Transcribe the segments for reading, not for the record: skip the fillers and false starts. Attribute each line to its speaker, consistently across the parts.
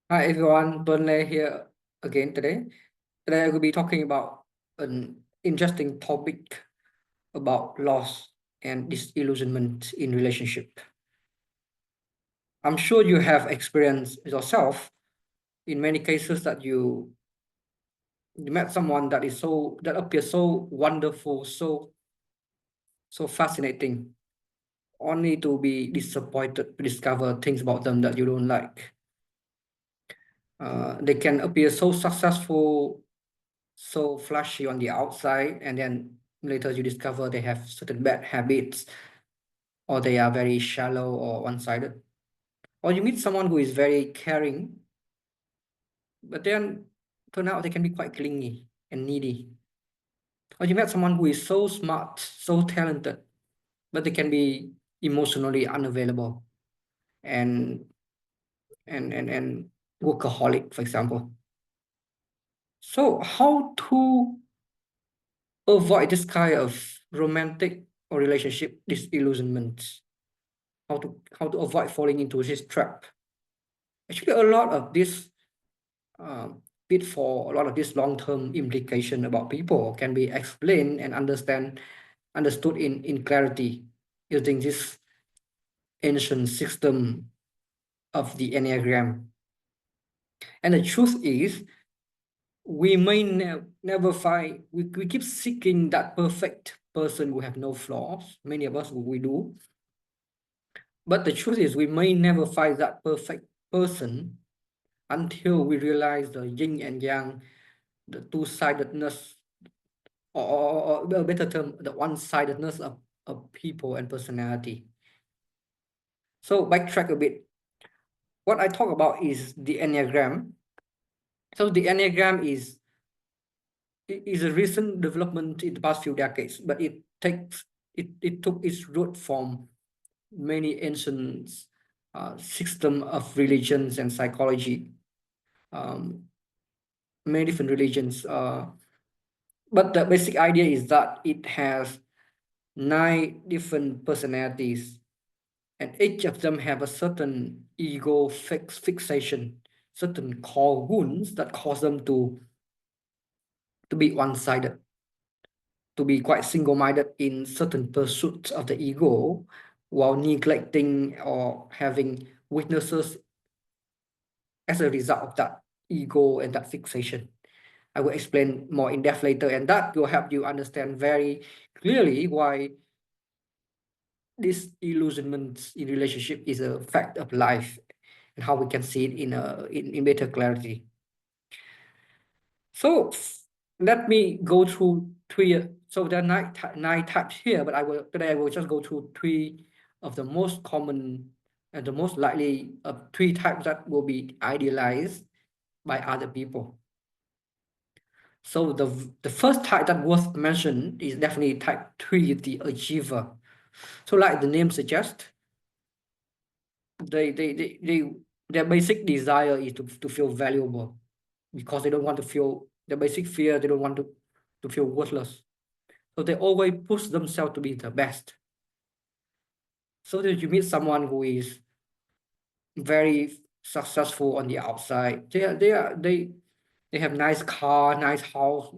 Speaker 1: Hi everyone, Tuan here again today. Today I will be talking about an interesting topic about loss and disillusionment in relationship. I'm sure you have experienced yourself in many cases that you met someone that appears so wonderful, so fascinating, only to be disappointed to discover things about them that you don't like. They can appear so successful, so flashy on the outside, and then later you discover they have certain bad habits, or they are very shallow or one-sided. Or you meet someone who is very caring, but then turn out they can be quite clingy and needy. Or you met someone who is so smart, so talented, but they can be emotionally unavailable and and workaholic, for example. So how to avoid this kind of romantic or relationship disillusionment? How to avoid falling into this trap? Actually, a lot of this pitfall, a lot of this long-term implication about people can be explained and understood in clarity using this ancient system of the Enneagram. And the truth is, we may never find, we keep seeking that perfect person who have no flaws. Many of us, we do. But the truth is, we may never find that perfect person until we realize the yin and yang, the two-sidedness, or a better term, the one-sidedness of people and personality. So backtrack a bit. What I talk about is the Enneagram. So the Enneagram is a recent development in the past few decades, but it took its root from many ancient system of religions and psychology, many different religions. But the basic idea is that it has 9 different personalities, and each of them have a certain ego fixation, certain core wounds that cause them to be one-sided, to be quite single-minded in certain pursuits of the ego, while neglecting or having weaknesses as a result of that ego and that fixation. I will explain more in depth later, and that will help you understand very clearly why this illusionment in relationship is a fact of life and how we can see it in better clarity. So let me go through three. So there are nine types here, but today I will just go through three of the most common and the most likely of three types that will be idealized by other people. So the first type that worth mention is definitely type 3, the achiever. So like the name suggests, they their basic desire is to feel valuable, because they don't want to feel their basic fear, they don't want to feel worthless. So they always push themselves to be the best. So that you meet someone who is very successful on the outside, they have nice car, nice house,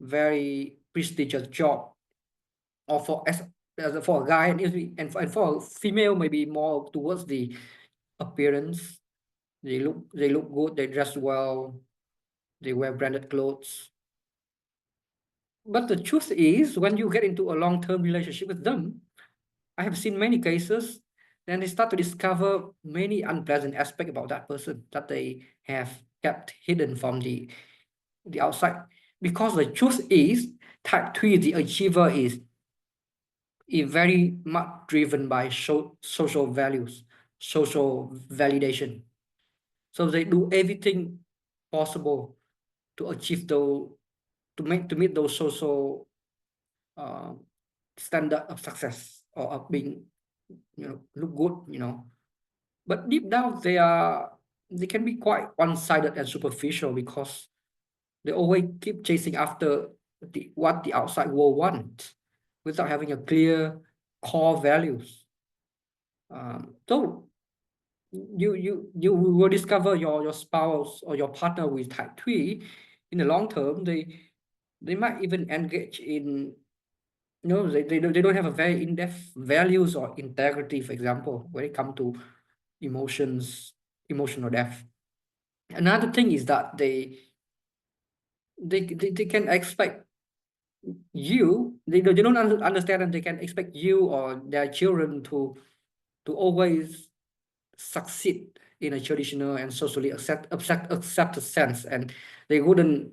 Speaker 1: very prestigious job, or for a guy, and for a female, maybe more towards the appearance. They look good, they dress well, they wear branded clothes. But the truth is, when you get into a long-term relationship with them, I have seen many cases, then they start to discover many unpleasant aspects about that person that they have kept hidden from the outside. Because the truth is, type 3, the achiever, is very much driven by social values, social validation. So they do everything possible to achieve those, to meet those social uh, standard of success, or of being, look good. But deep down, they can be quite one-sided and superficial, because they always keep chasing after what the outside world wants, without having a clear core values. So you will discover your spouse or your partner with type 3 in the long term. They might even engage in, they don't have a very in-depth values or integrity, for example, when it comes to emotional depth. Another thing is that they can expect they don't understand, and they can expect you or their children to always succeed in a traditional and socially accepted sense, and they wouldn't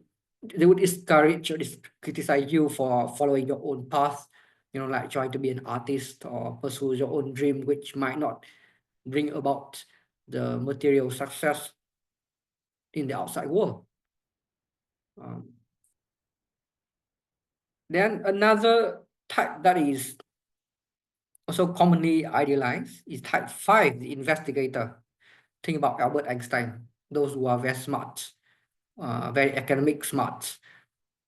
Speaker 1: they would discourage or criticize you for following your own path, like trying to be an artist or pursue your own dream, which might not bring about the material success in the outside world. um, then another type that is also commonly idealized is type 5, the investigator. Think about Albert Einstein, those who are very smart, very academic smart,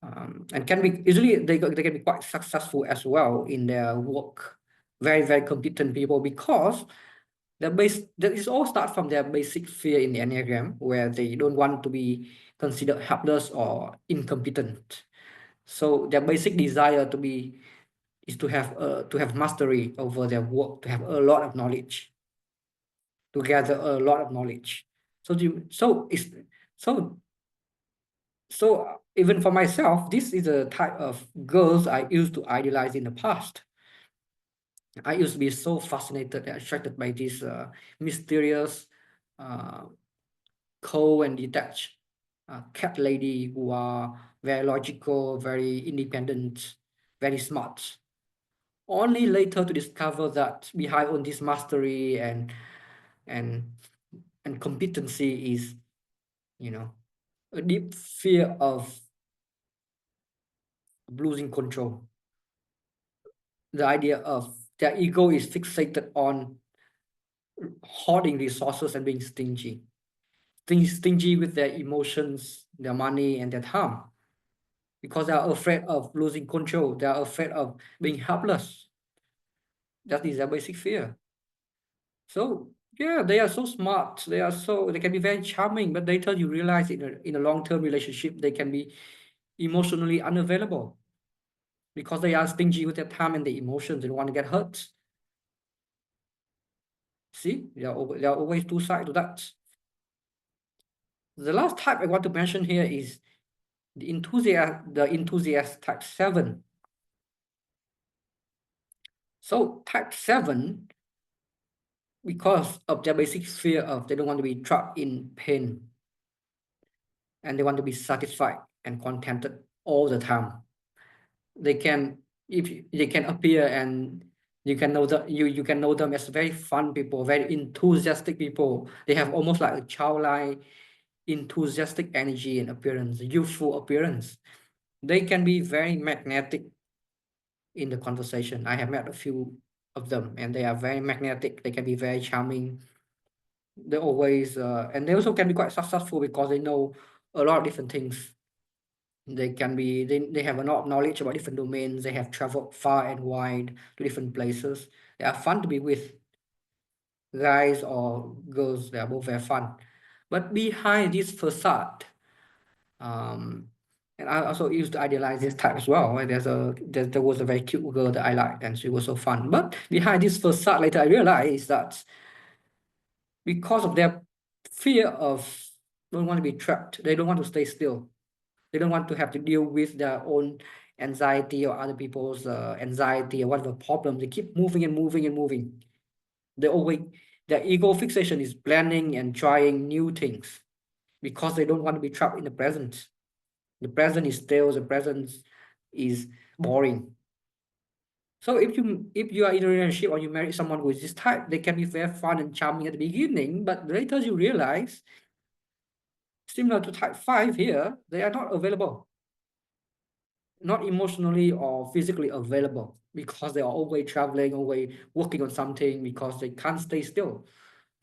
Speaker 1: and can be easily, they can be quite successful as well in their work. Very, very competent people, because that is all start from their basic fear in the Enneagram, where they don't want to be considered helpless or incompetent. So their basic desire is to have mastery over their work, to have a lot of knowledge, to gather a lot of knowledge. So so even for myself, this is a type of girls I used to idealize in the past. I used to be so fascinated and attracted by this mysterious, uh, cold and detached cat lady who are very logical, very independent, very smart. Only later to discover that behind all this mastery and and competency is, you know, a deep fear of losing control. The idea of their ego is fixated on hoarding resources and being stingy. Stingy with their emotions, their money, and their time, because they are afraid of losing control. They are afraid of being helpless. That is their basic fear. So yeah, they are so smart. They can be very charming, but later you realize in a long-term relationship they can be emotionally unavailable, because they are stingy with their time and the emotions. They don't want to get hurt. See, there are always two sides to that. The last type I want to mention here is the enthusiast type 7. So type 7, because of their basic fear of they don't want to be trapped in pain, and they want to be satisfied and contented all the time. They can they can appear, and you can know them as very fun people, very enthusiastic people. They have almost like a childlike enthusiastic energy and appearance, youthful appearance. They can be very magnetic in the conversation. I have met a few of them, and they are very magnetic. They can be very charming. They always and they also can be quite successful because they know a lot of different things. They have a lot of knowledge about different domains. They have traveled far and wide to different places. They are fun to be with. Guys or girls, they are both very fun. But behind this facade, um, and I also used to idealize this type as well. Right? There was a very cute girl that I liked, and she was so fun. But behind this facade, later I realized that because of their fear of don't want to be trapped, they don't want to stay still. They don't want to have to deal with their own anxiety or other people's anxiety or whatever problem. They keep moving and moving and moving. They always Their ego fixation is planning and trying new things, because they don't want to be trapped in the present. The present is stale. The present is boring. So if you are in a relationship or you marry someone who is this type, they can be very fun and charming at the beginning, but later you realize, similar to type 5 here, they are not available, not emotionally or physically available, because they are always traveling, always working on something, because they can't stay still.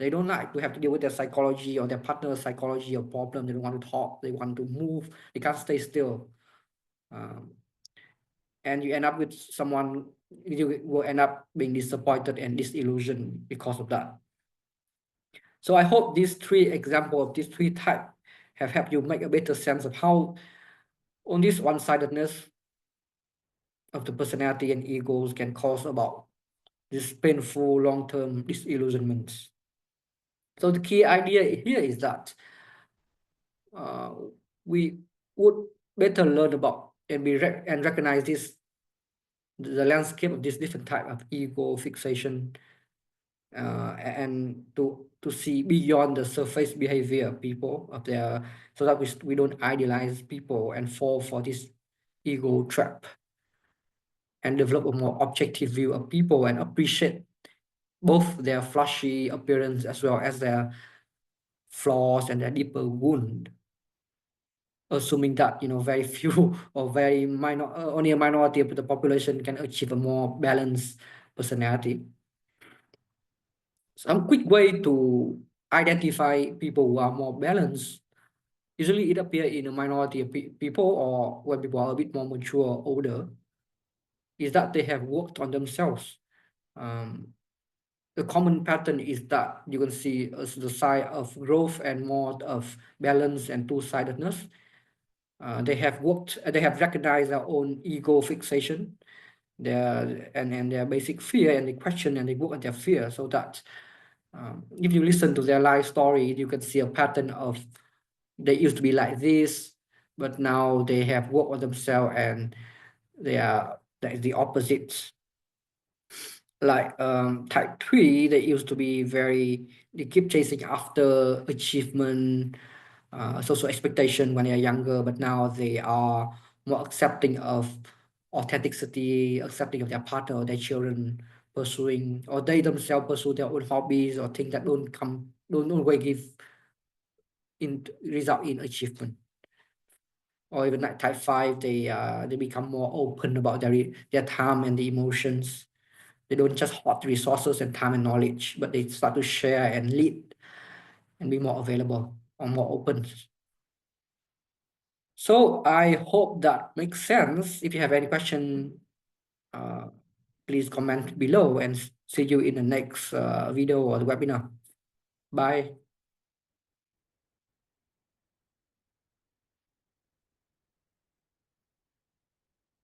Speaker 1: They don't like to have to deal with their psychology or their partner's psychology or problem. They don't want to talk. They want to move. They can't stay still. Um, and you end up with someone, you will end up being disappointed and disillusioned because of that. So I hope these three examples of these three types have helped you make a better sense of how on this one-sidedness of the personality and egos can cause about this painful long-term disillusionments. So the key idea here is that uh, we would better learn about and and recognize this the landscape of this different type of ego fixation, and to see beyond the surface behavior of people of their, so that we don't idealize people and fall for this ego trap, and develop a more objective view of people and appreciate both their flashy appearance as well as their flaws and their deeper wound, assuming that very few or very minor, only a minority of the population can achieve a more balanced personality. Some quick way to identify people who are more balanced, usually it appears in a minority of people or when people are a bit more mature, older, is that they have worked on themselves. The common pattern is that you can see as the side of growth and more of balance and two-sidedness. They have recognized their own ego fixation, their basic fear, and they question and they work on their fear, so that if you listen to their life story, you can see a pattern of they used to be like this, but now they have worked on themselves and they are like the opposites. Like type 3, they used to be they keep chasing after achievement, social expectation when they are younger, but now they are more accepting of authenticity, accepting of their partner or their children, pursuing, or they themselves pursue their own hobbies or things that don't always give in result in achievement. Or even like type 5, they become more open about their time and the emotions. They don't just hoard resources and time and knowledge, but they start to share and lead and be more available or more open. So I hope that makes sense. If you have any question, uh, please comment below, and see you in the next video or the webinar. Bye.